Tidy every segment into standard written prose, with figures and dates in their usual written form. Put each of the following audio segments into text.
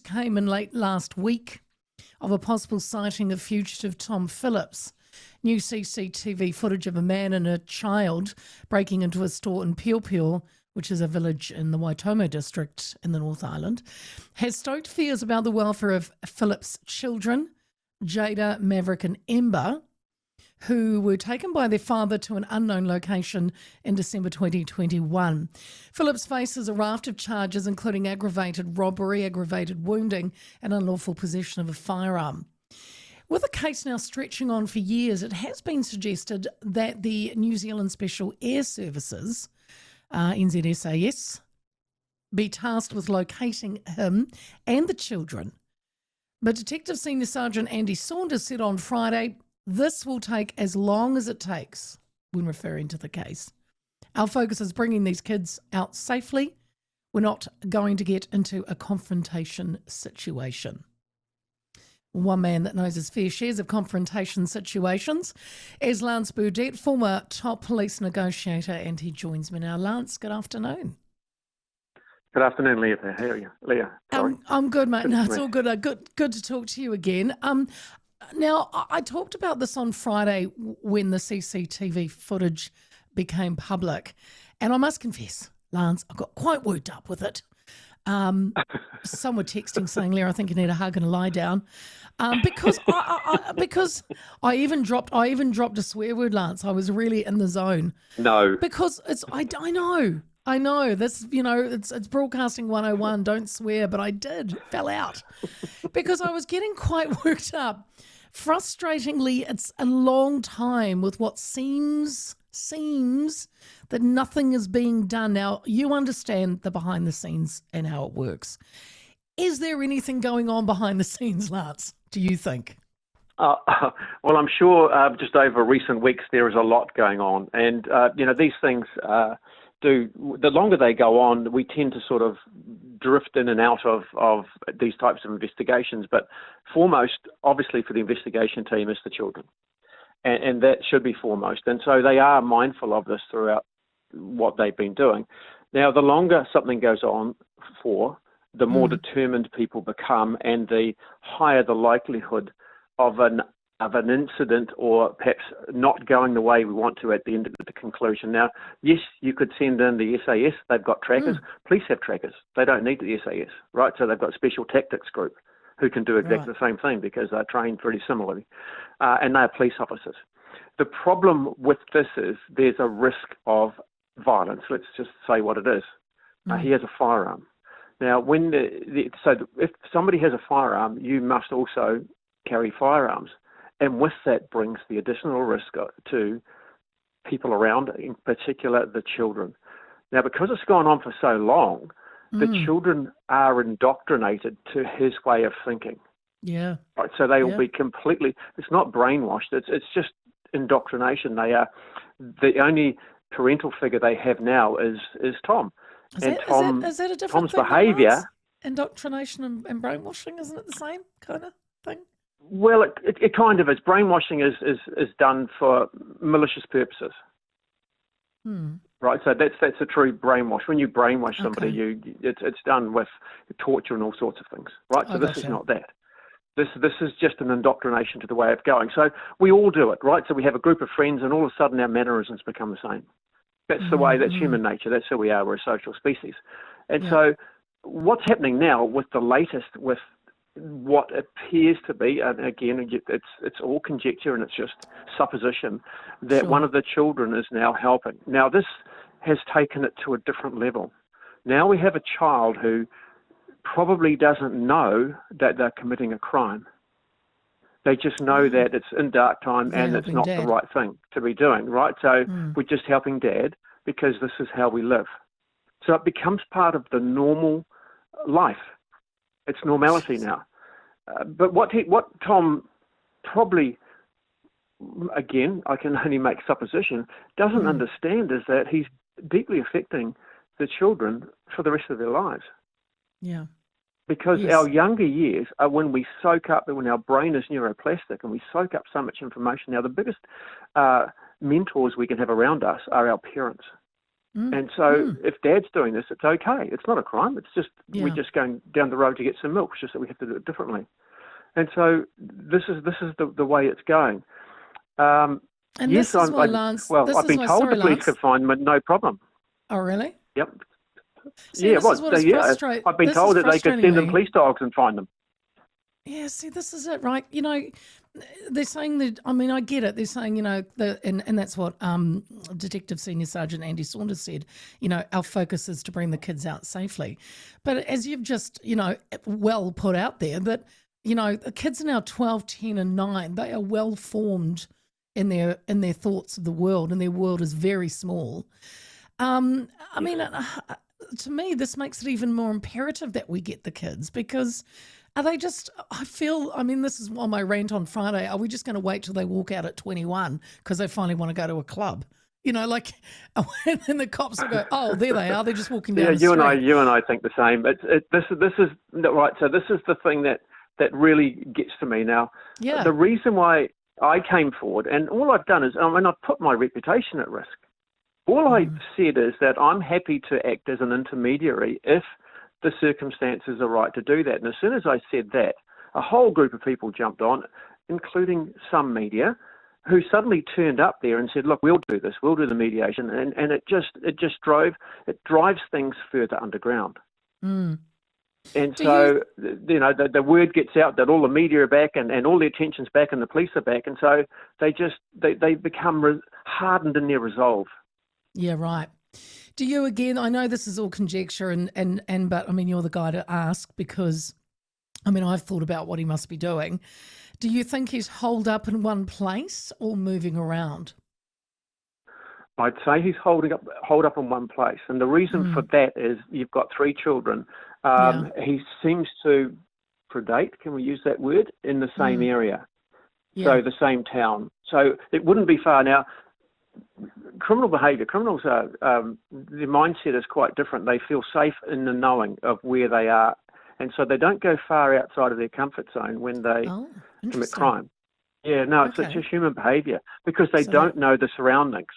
news came in late last week of a possible sighting of fugitive Tom Phillips. New CCTV footage of a man and a child breaking into a store in Pio, which is a village in the Waitomo district in the North Island, has stoked fears about the welfare of Phillips' children, Jada, Maverick and Ember, who were taken by their father to an unknown location in December 2021. Phillips faces a raft of charges, including aggravated robbery, aggravated wounding and unlawful possession of a firearm. With the case now stretching on for years, it has been suggested that the New Zealand Special Air Services, NZSAS, be tasked with locating him and the children. But Detective Senior Sergeant Andy Saunders said on Friday, this will take as long as it takes when referring to the case. Our focus is bringing these kids out safely. We're not going to get into a confrontation situation. One man that knows his fair shares of confrontation situations is Lance Burdett, former top police negotiator, and he joins me now. Lance, good afternoon. Good afternoon, Leah. How are you? Leah, sorry. I'm good, mate. No, it's all good. Good to talk to you again. Now, I talked about this on Friday when the CCTV footage became public, and I must confess, Lance, I got quite worked up with it. Some were texting saying, Leah, I think you need a hug and a lie down, because I even dropped a swear word, Lance. I was really in the zone. No, because I know this, it's broadcasting 101. Don't swear, but I fell out because I was getting quite worked up. Frustratingly, it's a long time with what seems that nothing is being done. Now, you understand the behind the scenes and how it works. Is there anything going on behind the scenes, Lance, do you think? Well, I'm sure just over recent weeks there is a lot going on. And, these things the longer they go on, we tend to sort of drift in and out of these types of investigations. But foremost, obviously, for the investigation team is the children. And that should be foremost. And so they are mindful of this throughout what they've been doing. Now, the longer something goes on for, the more determined people become and the higher the likelihood of an incident or perhaps not going the way we want to at the end of the conclusion. Now, yes, you could send in the SAS. They've got trackers. Police have trackers. They don't need the SAS, right? So they've got a special tactics group who can do exactly the same thing because they're trained pretty similarly. And they are police officers. The problem with this is there's a risk of violence. Let's just say what it is. He has a firearm. Now, so if somebody has a firearm, you must also carry firearms. And with that brings the additional risk to people around, in particular the children. Now, because it's gone on for so long, the children are indoctrinated to his way of thinking. Yeah. Right, so they will be completely, it's not brainwashed, it's just indoctrination. They are, the only parental figure they have now is Tom. Is that a different Tom's thing? behaviour. Indoctrination and brainwashing, isn't it the same kind of thing? Well, it kind of is. Brainwashing is done for malicious purposes. Right, so that's a true brainwash. When you brainwash somebody, it's done with torture and all sorts of things. Right, so this is not that. This is just an indoctrination to the way of going. So we all do it, right? So we have a group of friends, and all of a sudden our mannerisms become the same. That's the way. That's human nature. That's who we are. We're a social species. And so what's happening now with the latest, with what appears to be, and again, it's all conjecture and it's just supposition, that one of the children is now helping. Now, this has taken it to a different level. Now we have a child who probably doesn't know that they're committing a crime. They just know that it's in dark time and it's not the right thing to be doing, right? So we're just helping Dad because this is how we live. So it becomes part of the normal life. It's normality now. But what Tom probably, again, I can only make supposition, doesn't understand is that he's deeply affecting the children for the rest of their lives. Yeah. Because our younger years are when we soak up, when our brain is neuroplastic and we soak up so much information. Now, the biggest mentors we can have around us are our parents. And so if Dad's doing this, it's okay. It's not a crime. It's just we're just going down the road to get some milk. It's just that we have to do it differently. And so this is the way it's going. And yes, this is why, Lance. I've been told the police could find them, no problem. Oh, really? Yep. See, I've been told that they could send them police dogs and find them. Yeah, see, this is it, right? You know, they're saying that, I mean, I get it. They're saying, you know, and that's what Detective Senior Sergeant Andy Saunders said, you know, our focus is to bring the kids out safely. But as you've just, you know, well put out there, that, you know, the kids are now 12, 10 and 9. They are well formed in their thoughts of the world, and their world is very small. I mean, to me, this makes it even more imperative that we get the kids, because are they just, I mean, this is on my rant on Friday, are we just going to wait till they walk out at 21 because they finally want to go to a club? You know, like, and then the cops will go, oh, there they are, they're just walking down the street. You and I think the same. This is right. So this is the thing that really gets to me now. Yeah. The reason why I came forward, and all I've done is, I've put my reputation at risk. All I said is that I'm happy to act as an intermediary if the circumstances are right to do that. And as soon as I said that, a whole group of people jumped on, including some media, who suddenly turned up there and said, look, we'll do this, we'll do the mediation. And it drives things further underground. And so, you know, the word gets out that all the media are back and all the attention's back and the police are back. And so they become hardened in their resolve. Yeah, right. Do you, again, I know this is all conjecture but I mean, you're the guy to ask, because I mean, I've thought about what he must be doing. Do you think he's holed up in one place or moving around? I'd say he's holed up in one place. And the reason for that is you've got 3 children. He seems to predate, can we use that word, in the same area. So the same town. So it wouldn't be far. Now, criminals are, their mindset is quite different. They feel safe in the knowing of where they are. And so they don't go far outside of their comfort zone when they commit crime. Yeah, no, it's just human behaviour, because they don't know the surroundings.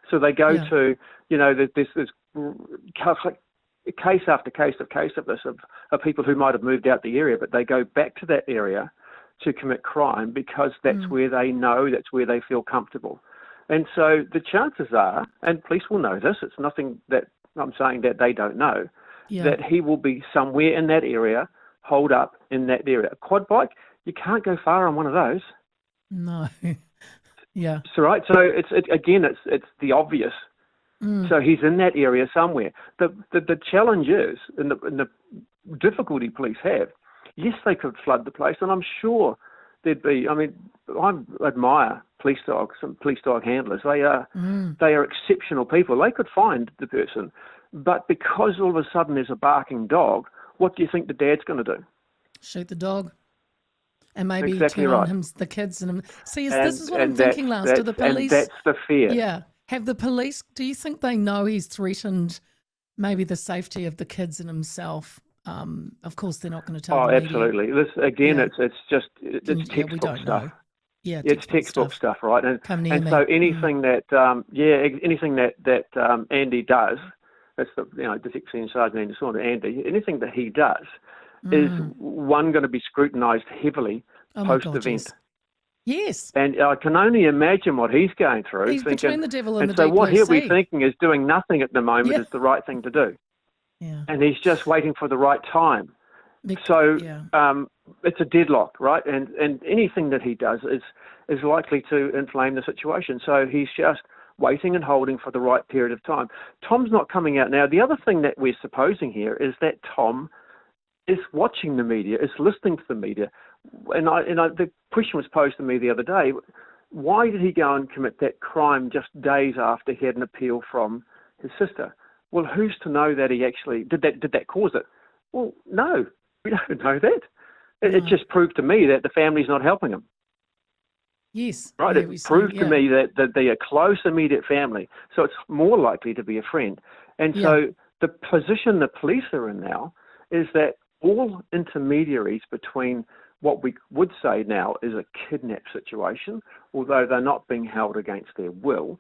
So they go to, you know, there's this case after case of this, of people who might have moved out the area, but they go back to that area to commit crime because that's where they know, that's where they feel comfortable. And so the chances are, and police will know this, it's nothing that I'm saying that they don't know, that he will be somewhere in that area, holed up in that area. A quad bike, you can't go far on one of those. No. Yeah. So right. So it's the obvious. So he's in that area somewhere. The challenge is, and the difficulty police have, yes, they could flood the place, and I'm sure there'd be. I mean, I admire police dogs and police dog handlers. They are exceptional people. They could find the person, but because all of a sudden there's a barking dog, what do you think the dad's going to do? Shoot the dog. And maybe exactly turn on him, the kids and him. See, this is what I'm thinking, Lance. Do the police? And that's the fear. Yeah. Have the police? Do you think they know he's threatened maybe the safety of the kids and himself? Of course, they're not going to tell. Oh, absolutely. This again, it's textbook stuff. Know. Yeah, it's textbook stuff, right? And so anything that Andy does, that's the Detective Senior Sergeant Andy Saunders, anything that he does is going to be scrutinised heavily post-event. Yes. And I can only imagine what he's going through. He's between the devil and the so deep what blue he'll sea. be thinking is doing nothing at the moment is the right thing to do. Yeah. And he's just waiting for the right time. It's a deadlock, right? And anything that he does is likely to inflame the situation. So he's just waiting and holding for the right period of time. Tom's not coming out now. The other thing that we're supposing here is that Tom is watching the media, is listening to the media. And the question was posed to me the other day, why did he go and commit that crime just days after he had an appeal from his sister? Well, who's to know that he actually did that cause it? Well, no, we don't know that. It just proved to me that the family's not helping him. Yes. Right. Yeah, it proved to me that they are close, immediate family. So it's more likely to be a friend. And so the position the police are in now is that all intermediaries between what we would say now is a kidnap situation, although they're not being held against their will,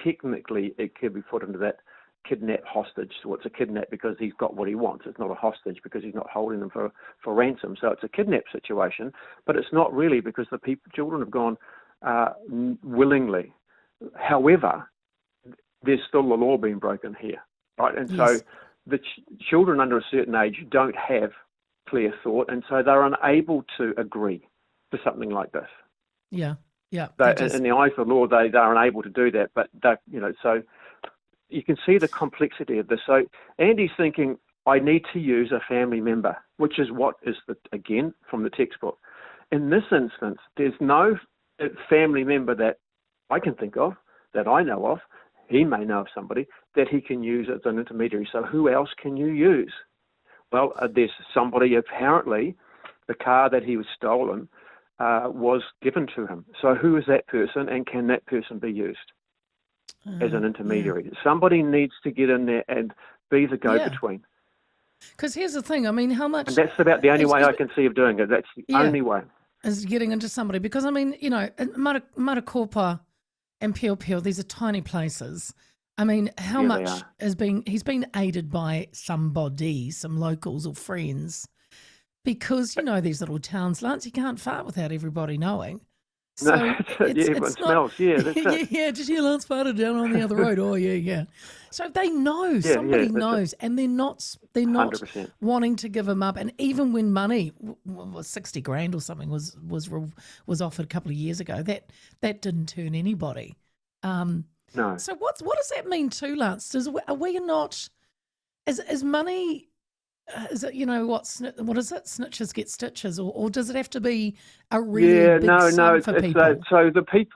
technically it could be put into that kidnap hostage. So it's a kidnap because he's got what he wants. It's not a hostage because he's not holding them for ransom. So it's a kidnap situation, but it's not really because the children have gone willingly. However, there's still the law being broken here, right? And Yes. so the children under a certain age don't have clear thought, and so they're unable to agree to something like this. Yeah. Yeah. In the eyes of the law, they're unable to do that, but so you can see the complexity of this. So Andy's thinking, I need to use a family member, which is what is, again, from the textbook. In this instance, there's no family member that I can think of, that I know of. He may know of somebody that he can use as an intermediary. So who else can you use? Well, there's somebody, apparently, the car that he was stolen was given to him. So who is that person, and can that person be used as an intermediary? Yeah. Somebody needs to get in there and be the go-between. Because here's the thing, I mean, how much... And that's about the only way I can see of doing it. That's the only way. Is getting into somebody. Because, I mean, Marokopa and Pio, these are tiny places. I mean, how much he's been aided by somebody, some locals or friends, because, these little towns, Lance, you can't fart without everybody knowing. So it smells. Yeah, that's it. Yeah, just hear Lance farted down on the other road. Oh, yeah. So they know, somebody knows, and they're not 100%. Wanting to give him up. And even when money was 60 grand or something was offered a couple of years ago, that didn't turn anybody. No. So what does that mean too, Lance? Are we not? Is money? Is it what is it? Snitches get stitches, or does it have to be a really big sum for people? So the